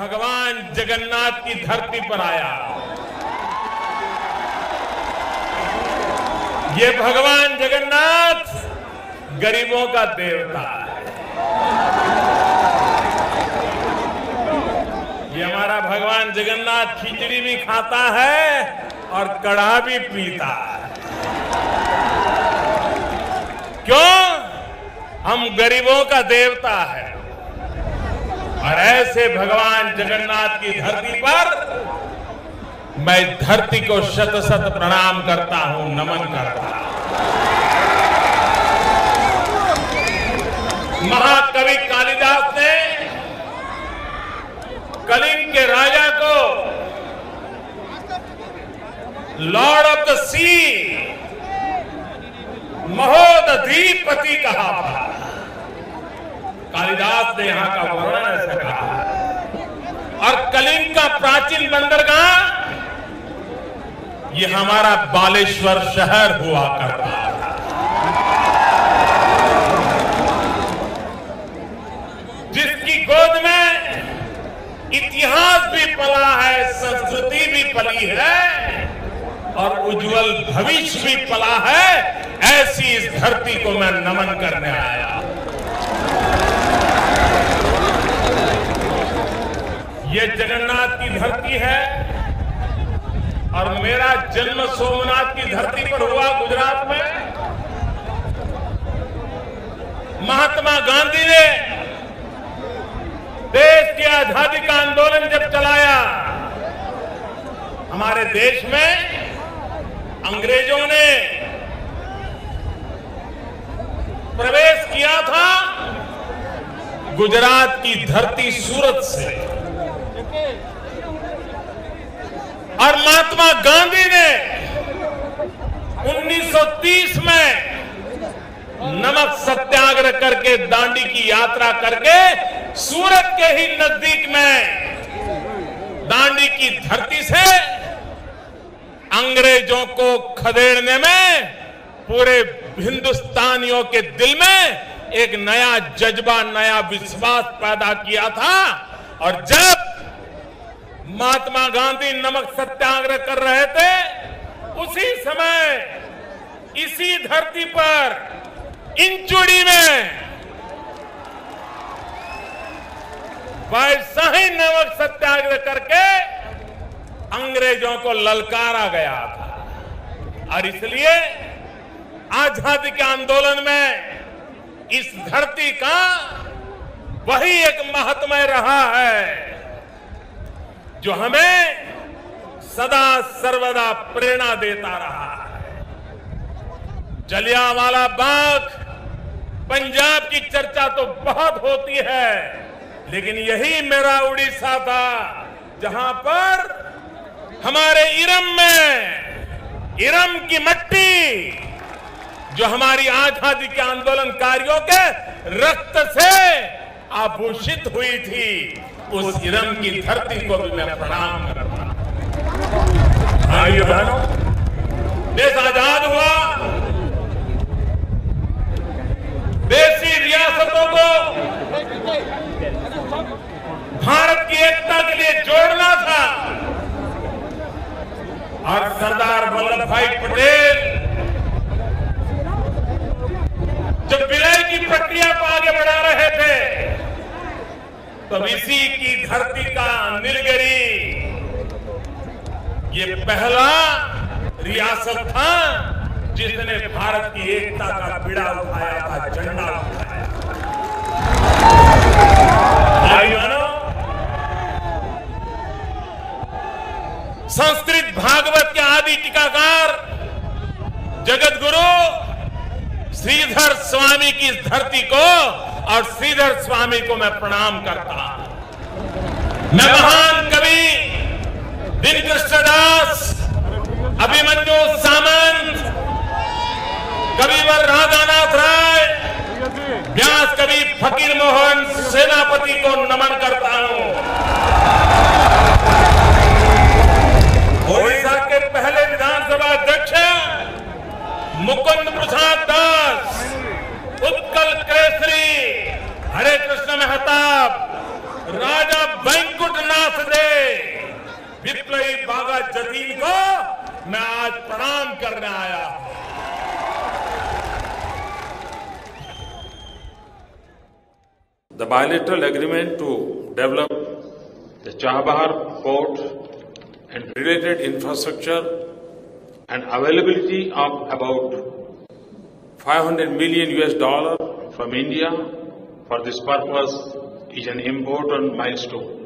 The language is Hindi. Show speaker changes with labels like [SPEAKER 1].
[SPEAKER 1] भगवान जगन्नाथ की धरती पर आया। ये भगवान जगन्नाथ गरीबों का देवता है। ये हमारा भगवान जगन्नाथ खिचड़ी भी खाता है और कढ़ा भी पीता है। क्यों? हम गरीबों का देवता है। और ऐसे भगवान जगन्नाथ की धरती पर मैं धरती को शत शत प्रणाम करता हूं, नमन करता हूं। महाकवि कालिदास ने कलिंग के राजा को लॉर्ड ऑफ द सी, महोदधीपति कहा था। कालिदास ने यहां का वर्णन ऐसा कहा। और कलिंग का प्राचीन बंदरगाह ये हमारा बालेश्वर शहर हुआ करता था। जिसकी गोद में इतिहास भी पला है, संस्कृति भी पली है और उज्जवल भविष्य भी पला है, ऐसी इस धरती को मैं नमन करने आया। ये जगन्नाथ की धरती है और मेरा जन्म सोमनाथ की धरती पर हुआ, गुजरात में। महात्मा गांधी ने देश की आजादी का आंदोलन जब चलाया, हमारे देश में अंग्रेजों ने प्रवेश किया था गुजरात की धरती सूरत से। और महात्मा गांधी ने 1930 में नमक सत्याग्रह करके, दांडी की यात्रा करके, सूरत के ही नजदीक में दांडी की धरती से अंग्रेजों को खदेड़ने में पूरे हिंदुस्तानियों के दिल में एक नया जज्बा, नया विश्वास पैदा किया था। और जब महात्मा गांधी नमक सत्याग्रह कर रहे थे, उसी समय इसी धरती पर इंचुड़ी में वैसा ही नमक सत्याग्रह करके अंग्रेजों को ललकारा गया था। और इसलिए आजादी के आंदोलन में इस धरती का वही एक महत्व रहा है जो हमें सदा सर्वदा प्रेरणा देता रहा है। जलियांवाला बाग, पंजाब की चर्चा तो बहुत होती है, लेकिन यही मेरा उड़ीसा था जहां पर हमारे इरम की मट्टी जो हमारी आजादी के आंदोलनकारियों के रक्त से आभूषित हुई थी, उस इरम की धरती को भी मैं प्रणाम करता हूं। भाइयों बहनों, देश आजाद हुआ, देशी रियासतों को भारत की एकता के लिए जोड़ना था। और सरदार वल्लभ भाई पटेल जब विलय की प्रक्रिया को आगे बढ़ा रहे थे, तब इसी की धरती का नीलगिरी ये पहला रियासत था जिसने भारत की एकता का बीड़ा उठाया था, झंडा उठाया। भाइयों, संस्कृत भागवत के आदि टीकाकार जगत गुरु श्रीधर स्वामी की इस धरती को और श्रीधर स्वामी को मैं प्रणाम करता हूं। मैं महान कवि दिनकृष्ण दास, अभिमन्यु सामंत, कविवर राधानाथ राय, व्यास कवि फकीर मोहन सेनापति को नमन करता हूं। ओडिशा के पहले विधानसभा अध्यक्ष मुकुंद प्रसाद दास, उत्कल केसरी, हरे कृष्ण मेहताब, राजा वेंकुट नाथ विप्लवी बागा जतीन को मैं आज प्रणाम करने आया हूं। The bilateral agreement to develop the Chabahar port and related infrastructure and availability of about $500 million from India for this purpose is an important milestone.